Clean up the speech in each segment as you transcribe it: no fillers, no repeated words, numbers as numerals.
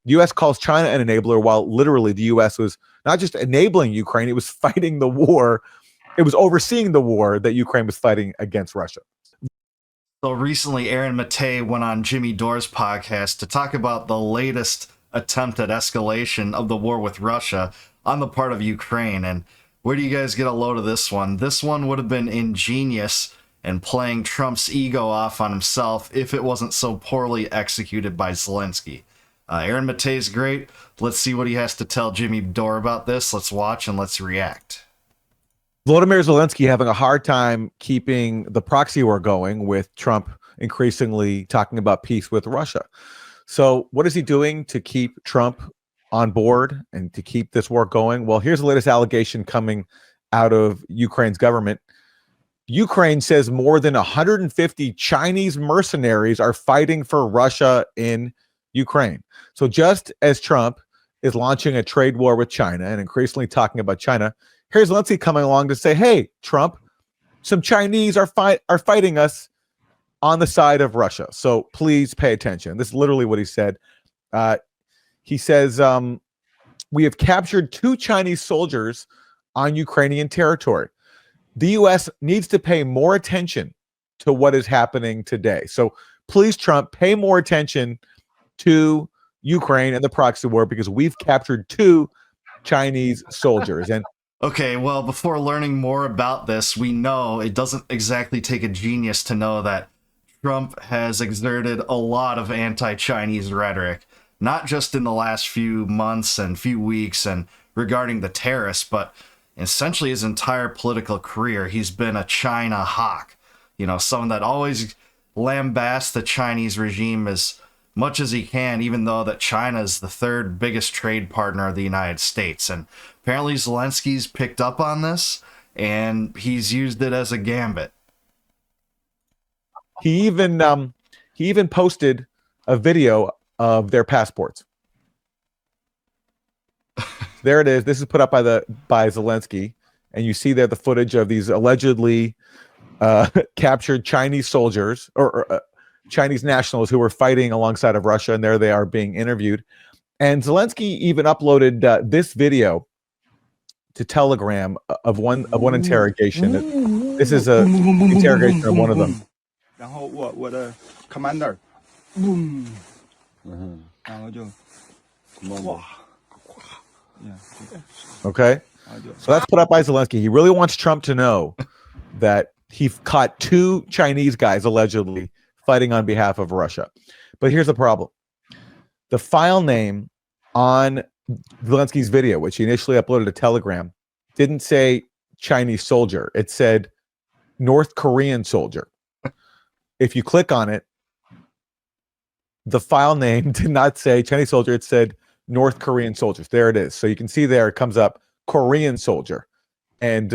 The U.S. calls China an enabler, while literally the U.S. was not just enabling Ukraine, it was fighting the war. It was overseeing the war that Ukraine was fighting against Russia. So recently, Aaron Maté went on Jimmy Dore's podcast to talk about the latest attempt at escalation of the war with Russia on the part of Ukraine. And where do you guys get a load of this one? This one would have been ingenious and playing Trump's ego off on himself if it wasn't so poorly executed by Zelensky. Aaron Maté is great. Let's see what he has to tell Jimmy Dore about this. Let's watch and let's react. Volodymyr Zelensky having a hard time keeping the proxy war going, with Trump increasingly talking about peace with Russia. So what is he doing to keep Trump on board and to keep this war going? Well, here's the latest allegation coming out of Ukraine's government. Ukraine says more than 150 Chinese mercenaries are fighting for Russia in Ukraine. So just as Trump is launching a trade war with China and increasingly talking about China, here's Zelensky coming along to say, hey, Trump, some Chinese are fighting us on the side of Russia. So please pay attention. This is literally what he said. He says, we have captured 2 Chinese soldiers on Ukrainian territory. The U.S. needs to pay more attention to what is happening today. So please, Trump, pay more attention to Ukraine and the proxy war, because we've captured 2 Chinese soldiers. And okay, well, before learning more about this, we know it doesn't exactly take a genius to know that Trump has exerted a lot of anti-Chinese rhetoric, not just in the last few months and few weeks and regarding the terrorists, but essentially his entire political career. He's been a China hawk, someone that always lambasts the Chinese regime as much as he can, even though that China is the 3rd biggest trade partner of the United States. And apparently Zelensky's picked up on this, and he's used it as a gambit. He even posted a video of their passports. There it is. This is put up by Zelensky, and you see there the footage of these allegedly captured Chinese soldiers or Chinese nationals who were fighting alongside of Russia, and there they are being interviewed. And Zelensky even uploaded this video to Telegram of one interrogation. This is a interrogation of one of them. Commander. Okay, so that's put up by Zelensky. He really wants Trump to know that he caught 2 Chinese guys allegedly fighting on behalf of Russia. But here's the problem. The file name on Zelensky's video, which he initially uploaded to Telegram, didn't say Chinese soldier. It said North Korean soldier. If you click on it, the file name did not say Chinese soldier. It said North Korean soldiers. There it is. So you can see there it comes up Korean soldier. And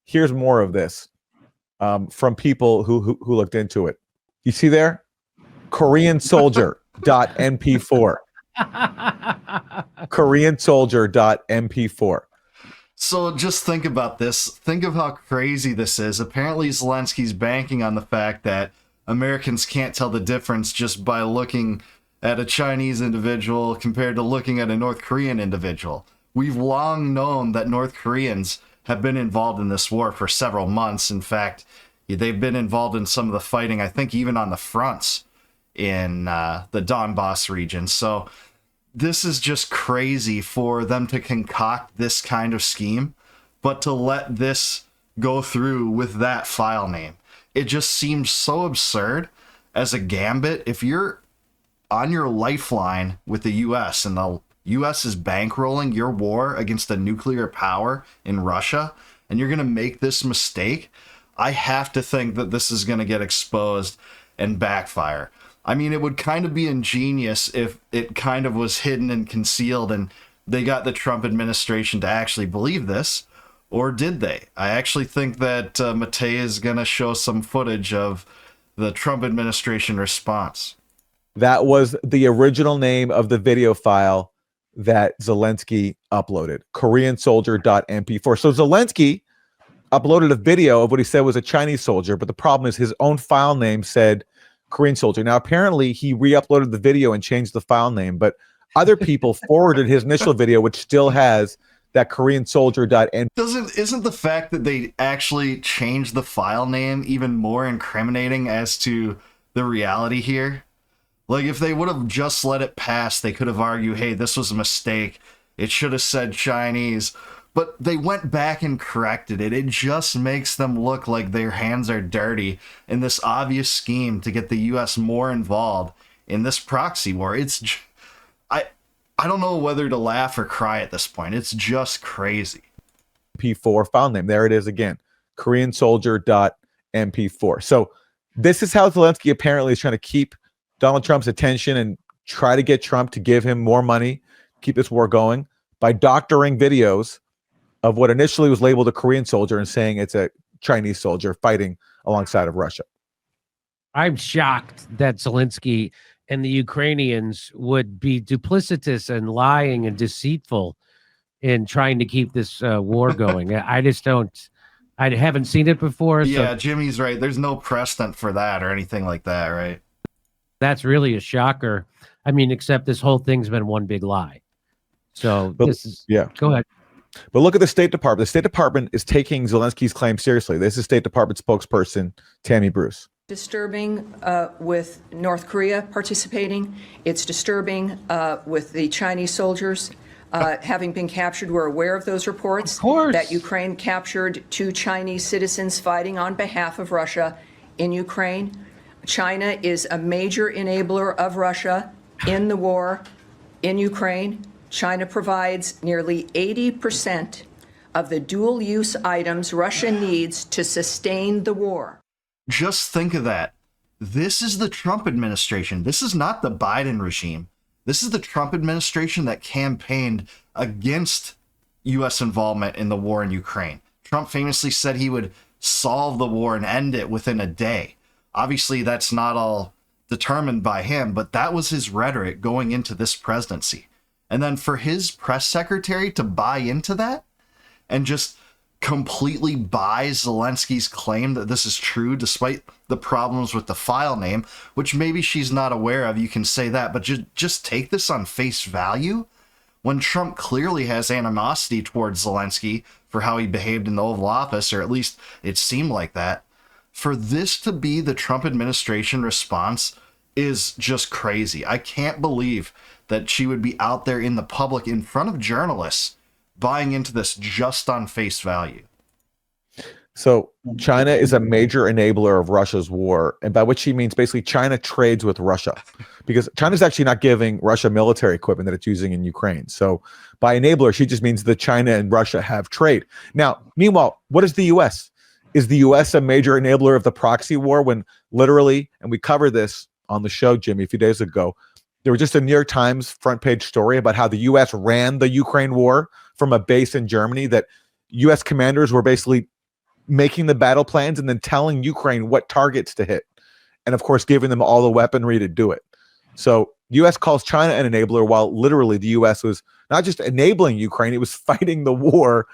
here's more of this from people who looked into it. You see there? Korean soldier.mp4. Korean soldier.mp4. So just think about this. Think of how crazy this is. Apparently Zelensky's banking on the fact that Americans can't tell the difference just by looking at a Chinese individual compared to looking at a North Korean individual. We've long known that North Koreans have been involved in this war for several months. In fact, they've been involved in some of the fighting, I think even on the fronts in the Donbass region. So this is just crazy for them to concoct this kind of scheme, but to let this go through with that file name. It just seems so absurd as a gambit. If you're on your lifeline with the U.S. and the U.S. is bankrolling your war against a nuclear power in Russia, and you're going to make this mistake, I have to think that this is going to get exposed and backfire. I mean, it would kind of be ingenious if it kind of was hidden and concealed and they got the Trump administration to actually believe this, or did they? I actually think that Maté is going to show some footage of the Trump administration response. That was the original name of the video file that Zelensky uploaded, KoreanSoldier.mp4. So Zelensky uploaded a video of what he said was a Chinese soldier, but the problem is his own file name said Korean soldier. Now, apparently he re-uploaded the video and changed the file name, but other people forwarded his initial video, which still has that Korean soldier.n. Isn't the fact that they actually changed the file name even more incriminating as to the reality here? Like, if they would have just let it pass, they could have argued, hey, this was a mistake. It should have said Chinese. But they went back and corrected it. It just makes them look like their hands are dirty in this obvious scheme to get the U.S. more involved in this proxy war. I don't know whether to laugh or cry at this point. It's just crazy. MP4 file name. There it is again. Korean soldier.mp4. So this is how Zelensky apparently is trying to keep Donald Trump's attention and try to get Trump to give him more money, keep this war going, by doctoring videos of what initially was labeled a Korean soldier and saying it's a Chinese soldier fighting alongside of Russia. I'm shocked that Zelensky and the Ukrainians would be duplicitous and lying and deceitful in trying to keep this war going. I haven't seen it before. Yeah, so Jimmy's right. There's no precedent for that or anything like that, right? that's really a shocker. I mean, except this whole thing's been one big lie. So this is, go ahead. But look at the State Department. The State Department is taking Zelensky's claim seriously. This is State Department spokesperson Tammy Bruce. Disturbing with North Korea participating. It's disturbing with the Chinese soldiers having been captured. We're aware of those reports that Ukraine captured 2 Chinese citizens fighting on behalf of Russia in Ukraine. China is a major enabler of Russia in the war in Ukraine. China provides nearly 80% of the dual-use items Russia needs to sustain the war. Just think of that. This is the Trump administration. This is not the Biden regime. This is the Trump administration that campaigned against U.S. involvement in the war in Ukraine. Trump famously said he would solve the war and end it within a day. Obviously, that's not all determined by him, but that was his rhetoric going into this presidency. And then for his press secretary to buy into that and just completely buy Zelensky's claim that this is true, despite the problems with the file name, which maybe she's not aware of, you can say that, but just take this on face value. When Trump clearly has animosity towards Zelensky for how he behaved in the Oval Office, or at least it seemed like that, for this to be the Trump administration response is just crazy. I can't believe that she would be out there in the public in front of journalists buying into this just on face value. So China is a major enabler of Russia's war, and by which she means basically China trades with Russia, because China's actually not giving Russia military equipment that it's using in Ukraine. So by enabler, she just means that China and Russia have trade. Now, meanwhile, what is the U.S.? Is the U.S. a major enabler of the proxy war when literally, and we covered this on the show, Jimmy, a few days ago, there was just a New York Times front page story about how the U.S. ran the Ukraine war from a base in Germany, that U.S. commanders were basically making the battle plans and then telling Ukraine what targets to hit. And of course, giving them all the weaponry to do it. So U.S. calls China an enabler, while literally the U.S. was not just enabling Ukraine, it was fighting the war.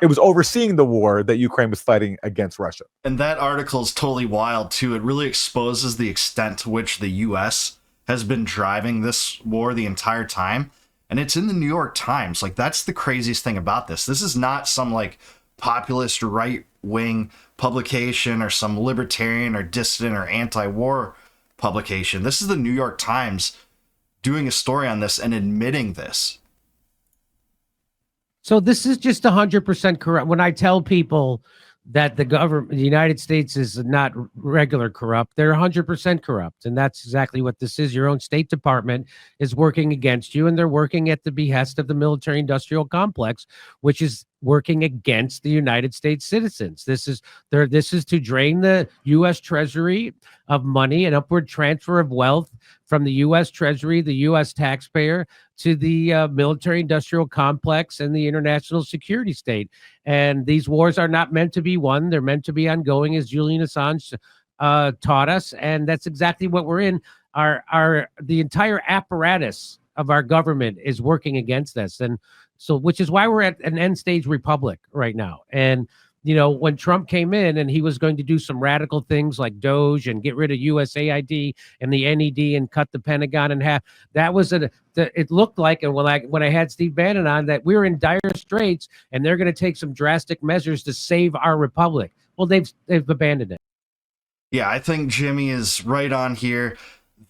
It was overseeing the war that Ukraine was fighting against Russia. And that article is totally wild, too. It really exposes the extent to which the U.S. has been driving this war the entire time. And it's in the New York Times. Like, that's the craziest thing about this. This is not some, like, populist right-wing publication or some libertarian or dissident or anti-war publication. This is the New York Times doing a story on this and admitting this. So this is just 100% corrupt. When I tell people that the government, the United States, is not regular corrupt, they're 100% corrupt. And that's exactly what this is. Your own State Department is working against you, and they're working at the behest of the military-industrial complex, which is working against the United States citizens. This is to drain the U.S. Treasury of money, an upward transfer of wealth from the U.S. Treasury, the U.S. taxpayer, to the military-industrial complex and the international security state. And these wars are not meant to be won. They're meant to be ongoing, as Julian Assange taught us. And that's exactly what we're in. The entire apparatus of our government is working against us. And so, which is why we're at an end stage republic right now. And when Trump came in and he was going to do some radical things like Doge and get rid of USAID and the NED and cut the Pentagon in half, that was it looked like, and when I had Steve Bannon on, that we were in dire straits and they're going to take some drastic measures to save our republic. Well, they've abandoned it. Yeah, I think Jimmy is right on here.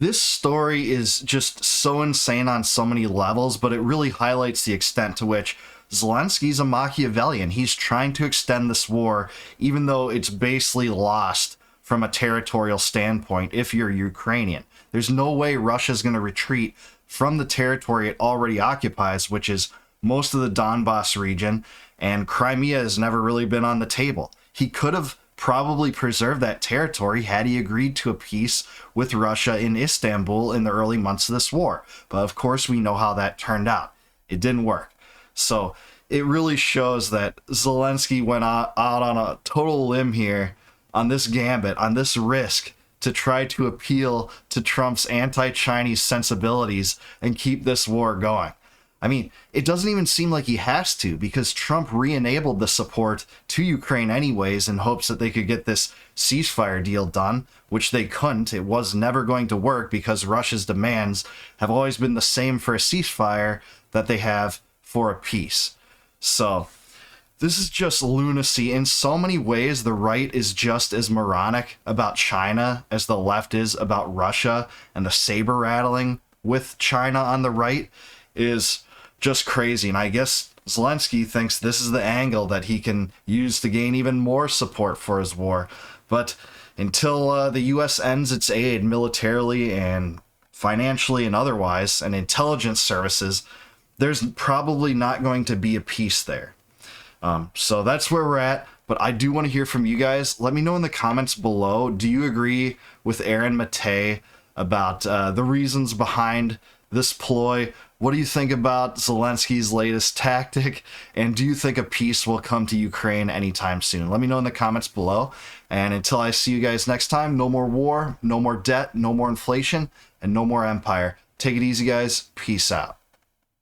This story is just so insane on so many levels, but it really highlights the extent to which Zelensky's a Machiavellian. He's trying to extend this war, even though it's basically lost from a territorial standpoint if you're Ukrainian. There's no way Russia's going to retreat from the territory it already occupies, which is most of the Donbass region, and Crimea has never really been on the table. He could have probably preserved that territory had he agreed to a peace with Russia in Istanbul in the early months of this war. But of course, we know how that turned out. It didn't work. So it really shows that Zelensky went out on a total limb here on this gambit, on this risk to try to appeal to Trump's anti-Chinese sensibilities and keep this war going. I mean, it doesn't even seem like he has to, because Trump re-enabled the support to Ukraine anyways in hopes that they could get this ceasefire deal done, which they couldn't. It was never going to work because Russia's demands have always been the same for a ceasefire that they have for a peace. So this is just lunacy. In so many ways, the right is just as moronic about China as the left is about Russia, and the saber rattling with China on the right is just crazy. And I guess Zelensky thinks this is the angle that he can use to gain even more support for his war. But until the U.S. ends its aid militarily and financially and otherwise, and intelligence services, there's probably not going to be a peace there. So that's where we're at. But I do want to hear from you guys. Let me know in the comments below. Do you agree with Aaron Maté about the reasons behind this ploy? What do you think about Zelensky's latest tactic? And do you think a peace will come to Ukraine anytime soon? Let me know in the comments below. And until I see you guys next time, no more war, no more debt, no more inflation, and no more empire. Take it easy, guys. Peace out.